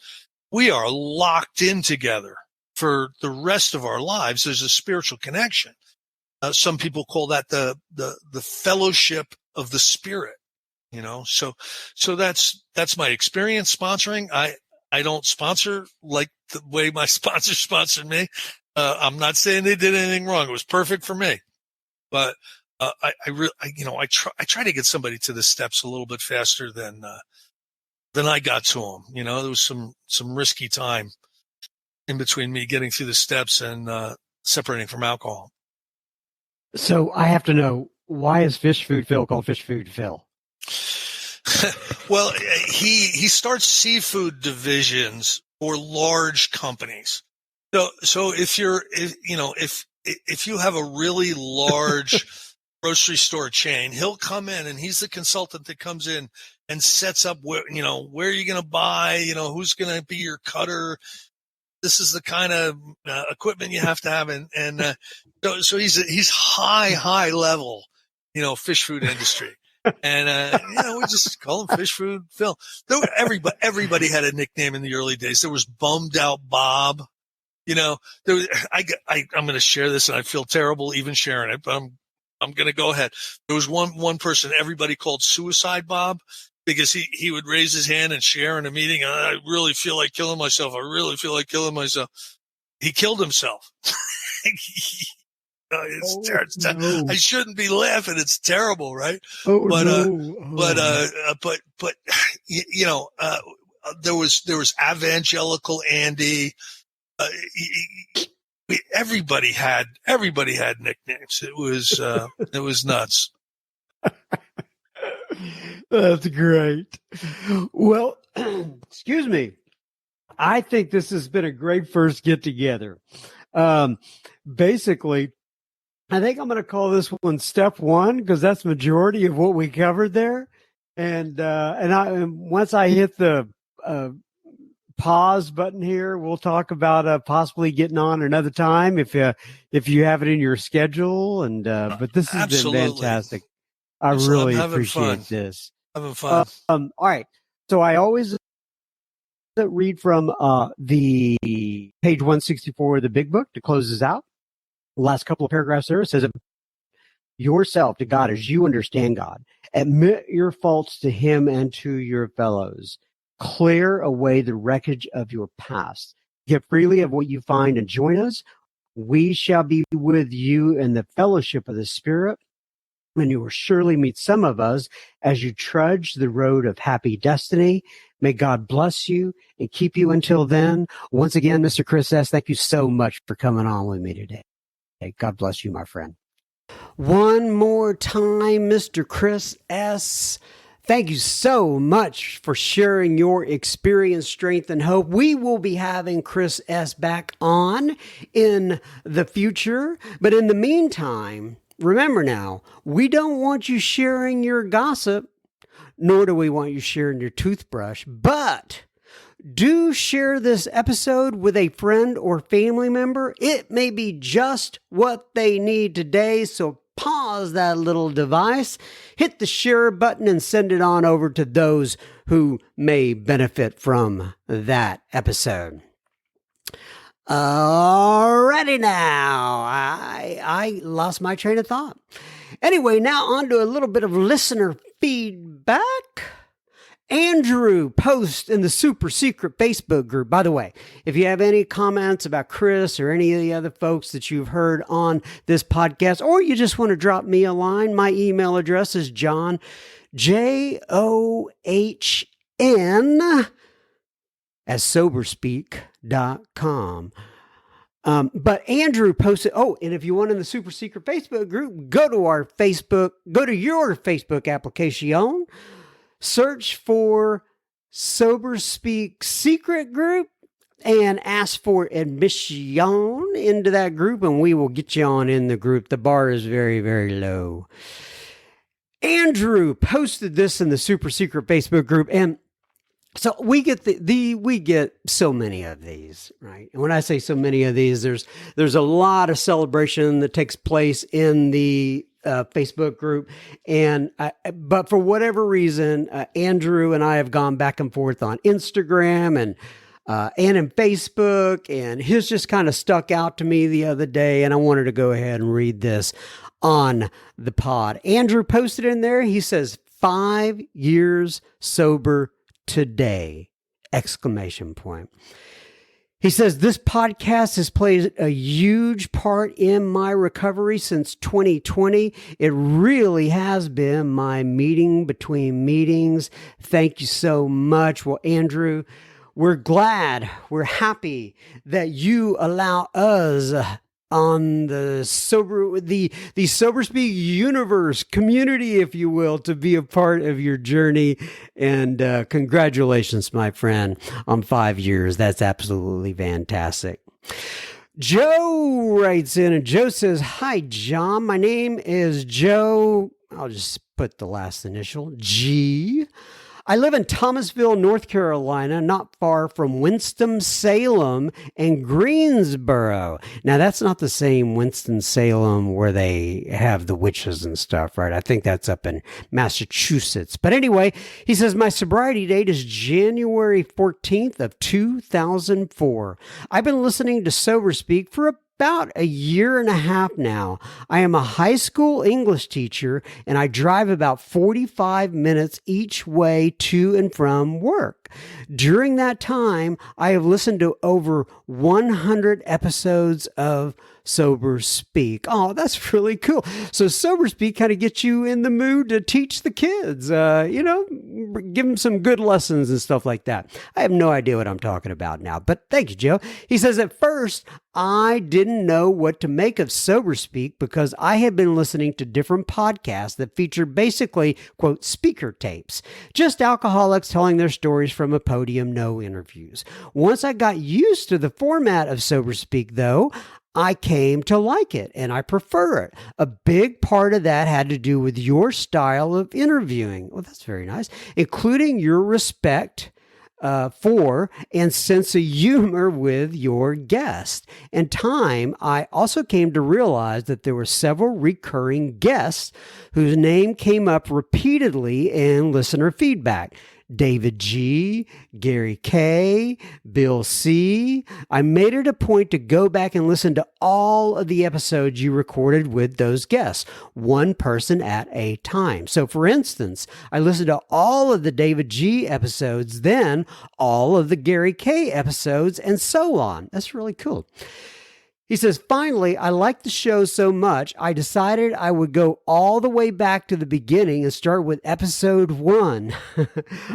we are locked in together for the rest of our lives. There's a spiritual connection. Some people call that the fellowship of the spirit, so that's my experience sponsoring. I don't sponsor like the way my sponsor sponsored me. I'm not saying they did anything wrong. It was perfect for me, but I try to get somebody to the steps a little bit faster than I got to them. There was some risky time in between me getting through the steps and separating from alcohol. So I have to know, why is Fish Food Phil called Fish Food Phil? Well, he starts seafood divisions for large companies. So if you have a really large grocery store chain, he'll come in, and he's the consultant that comes in and sets up where you're going to buy, who's going to be your cutter. This is the kind of equipment you have to have, and so he's high level, fish food industry, and we just call him Fish Food Phil. Everybody had a nickname in the early days. There was Bummed Out Bob, I'm going to share this, and I feel terrible even sharing it, but I'm going to go ahead. There was one person everybody called Suicide Bob, because he would raise his hand and share in a meeting. I really feel like killing myself. I really feel like killing myself. He killed himself. No. I shouldn't be laughing. It's terrible, right? But there was Evangelical Andy. Everybody had nicknames. It was nuts. That's great. Well, excuse me. I think this has been a great first get together. Basically, I think I'm going to call this one step one, because that's majority of what we covered there. And once I hit the pause button here. We'll talk about possibly getting on another time if you have it in your schedule. And but this has been fantastic. I really appreciate this. Having fun. All right. So I always read from the page 164 of the big book to close this out. The last couple of paragraphs there, it says, yourself to God as you understand God. Admit your faults to him and to your fellows. Clear away the wreckage of your past. Give freely of what you find and join us. We shall be with you in the fellowship of the Spirit, and you will surely meet some of us as you trudge the road of happy destiny. May God bless you and keep you until then. Once again, Mr. Chris S., thank you so much for coming on with me today. God bless you, my friend. One more time, Mr. Chris S., thank you so much for sharing your experience, strength, and hope. We will be having Chris S. back on in the future. But in the meantime, remember now, we don't want you sharing your gossip, nor do we want you sharing your toothbrush. But do share this episode with a friend or family member. It may be just what they need today, so pause that little device, hit the share button, and send it on over to those who may benefit from that episode. Alrighty now, I lost my train of thought. Anyway, now on to a little bit of listener feedback. Andrew posts in the super secret Facebook group. By the way, if you have any comments about Chris or any of the other folks that you've heard on this podcast, or you just want to drop me a line, my email address is John, John, at soberspeak.com. But Andrew posted, and if you want in the super secret Facebook group, go to your Facebook application, search for Sober Speak Secret Group, and ask for admission into that group, and we will get you on in the group. The bar is very, very low. Andrew posted this in the super secret Facebook group, and so we get we get so many of these, right? And when I say so many of these, there's a lot of celebration that takes place in the Facebook group, but for whatever reason, Andrew and I have gone back and forth on Instagram and in Facebook, and his just kind of stuck out to me the other day, and I wanted to go ahead and read this on the pod. Andrew posted in there. He says, 5 years sober today! Exclamation point. He says, this podcast has played a huge part in my recovery since 2020. It really has been my meeting between meetings. Thank you so much. Well, Andrew, we're glad, we're happy that you allow us on the Sober Speak universe community, if you will, to be a part of your journey. And congratulations, my friend, on 5 years. That's absolutely fantastic. Joe writes in, and Joe says, hi, John. My name is Joe. I'll just put the last initial, G. I live in Thomasville, North Carolina, not far from Winston-Salem and Greensboro. Now, that's not the same Winston-Salem where they have the witches and stuff, right? I think that's up in Massachusetts. But anyway, he says, my sobriety date is January 14th of 2004. I've been listening to Sober Speak for about a year and a half now. I am a high school English teacher, and I drive about 45 minutes each way to and from work. During that time, I have listened to over 100 episodes of Sober Speak. Oh, that's really cool. So Sober Speak kind of gets you in the mood to teach the kids, give them some good lessons and stuff like that. I have no idea what I'm talking about now, but thank you, Joe. He says, at first, I didn't know what to make of Sober Speak because I had been listening to different podcasts that featured basically, quote, speaker tapes, just alcoholics telling their stories from a podium, no interviews. Once I got used to the format of Sober Speak, though, I came to like it, and I prefer it. A big part of that had to do with your style of interviewing. Well, that's very nice, including your respect for and sense of humor with your guest. In time, I also came to realize that there were several recurring guests whose name came up repeatedly in listener feedback. David G., Gary K., Bill C. I made it a point to go back and listen to all of the episodes you recorded with those guests, one person at a time. So, for instance, I listened to all of the David G. episodes, then all of the Gary K. episodes, and so on. That's really cool. He says, finally, I liked the show so much, I decided I would go all the way back to the beginning and start with episode 1.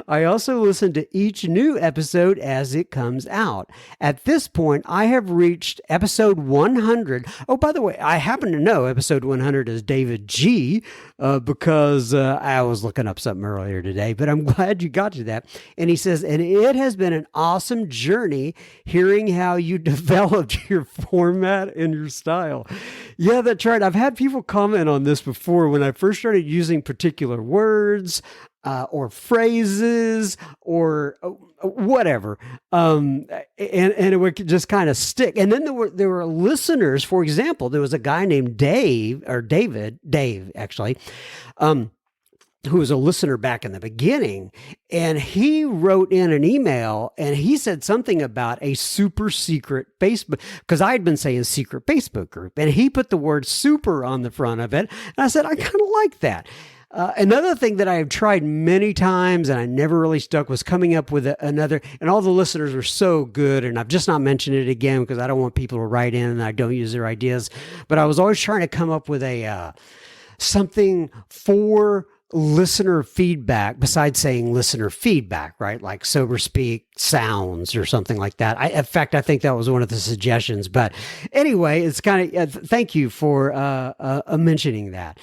I also listen to each new episode as it comes out. At this point, I have reached episode 100. Oh, by the way, I happen to know episode 100 is David G. Because I was looking up something earlier today, but I'm glad you got to that. And he says, and it has been an awesome journey hearing how you developed your format and your style. Yeah, that's right. I've had people comment on this before when I first started using particular words or phrases or whatever. And it would just kind of stick. And then there were listeners, for example, there was a guy named Dave actually, who was a listener back in the beginning, and he wrote in an email and he said something about a super secret Facebook, because I had been saying secret Facebook group, and he put the word super on the front of it. And I said, I kind of like that. Another thing that I have tried many times and I never really stuck was coming up with another, and all the listeners were so good, and I've just not mentioned it again because I don't want people to write in and I don't use their ideas, but I was always trying to come up with a something for listener feedback besides saying listener feedback, right? Like Sober Speak sounds or something like that. In fact, I think that was one of the suggestions, but anyway, it's kind of, thank you for mentioning that.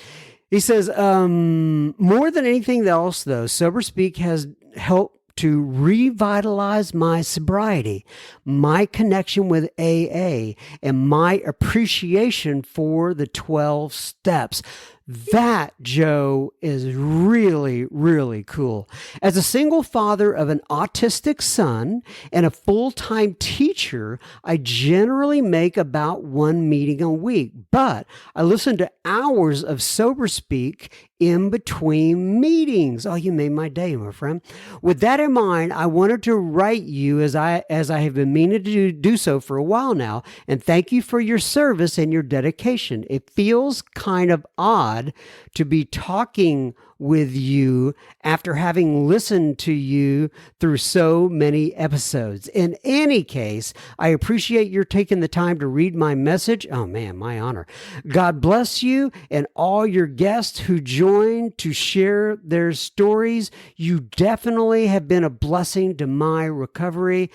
He says, more than anything else though, Sober Speak has helped to revitalize my sobriety, my connection with AA, and my appreciation for the 12 steps. That, Joe, is really, really cool. As a single father of an autistic son and a full-time teacher, I generally make about one meeting a week, but I listen to hours of Sober Speak in between meetings. Oh, you made my day, my friend. With that in mind, I wanted to write you as I have been meaning to do so for a while now, and thank you for your service and your dedication. It feels kind of odd to be talking with you after having listened to you through so many episodes. In any case, I appreciate your taking the time to read my message. Oh man, my honor. God bless you and all your guests who joined to share their stories. You definitely have been a blessing to my recovery.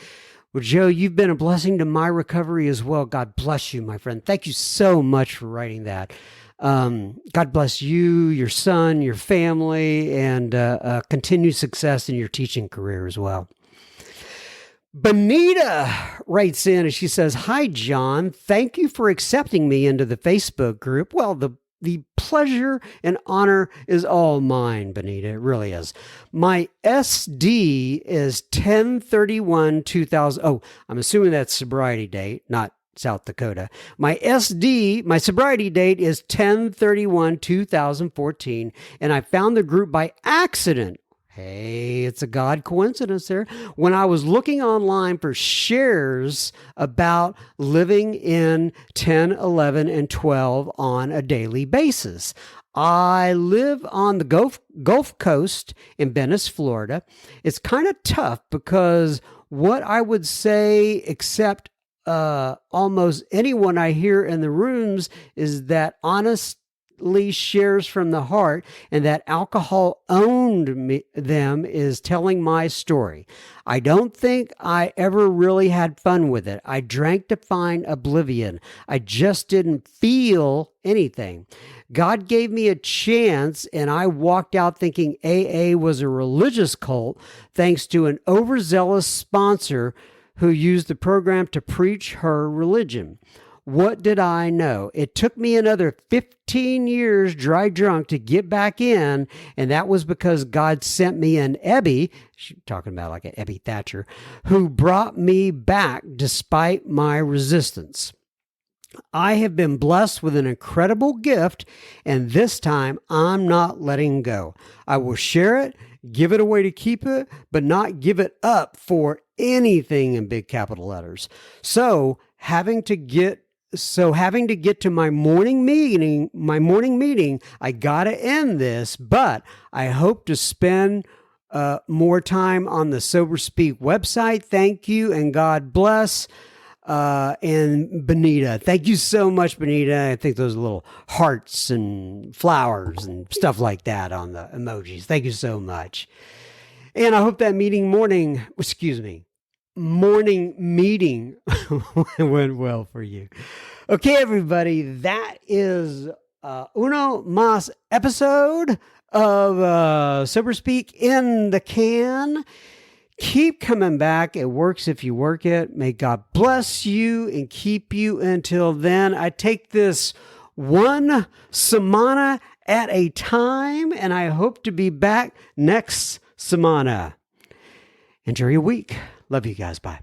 Well, Joe, you've been a blessing to my recovery as well. God bless you, my friend. Thank you so much for writing that. God bless you, your son, your family, and continued success in your teaching career as well. Benita writes in and she says, hi, John. Thank you for accepting me into the Facebook group. Well, the pleasure and honor is all mine, Benita. It really is. My SD is 10/31/2000. Oh, I'm assuming that's sobriety date, not South Dakota. My sobriety date is 10/31/2014, and I found the group by accident. Hey, it's a God coincidence there. When I was looking online for shares about living in 10, 11, and 12 on a daily basis. I live on the Gulf Coast in Venice, Florida. It's kind of tough because what I would say, except almost anyone I hear in the rooms, is that honestly shares from the heart, and that alcohol owned them is telling my story. I don't think I ever really had fun with it. I drank to find oblivion. I just didn't feel anything. God gave me a chance, and I walked out thinking AA was a religious cult thanks to an overzealous sponsor who used the program to preach her religion. what did I know? It took me another 15 years dry drunk to get back in, and that was because God sent me an Ebby, she's talking about like an Ebby Thatcher, who brought me back despite my resistance. I have been blessed with an incredible gift, and this time I'm not letting go. I will share it, give it away to keep it, but not give it up for anything in big capital letters. So having to get to my morning meeting, I got to end this, but I hope to spend more time on the Sober Speak website. Thank you, and God bless. And Benita, thank you so much, Benita. I think those little hearts and flowers and stuff like that on the emojis. Thank you so much. And I hope that morning meeting went well for you. Okay, everybody, that is uno más episode of Sober Speak in the can. Keep coming back. It works if you work it. May God bless you and keep you until then. I take this one semana at a time, and I hope to be back next semana. Enjoy your week. Love you guys. Bye.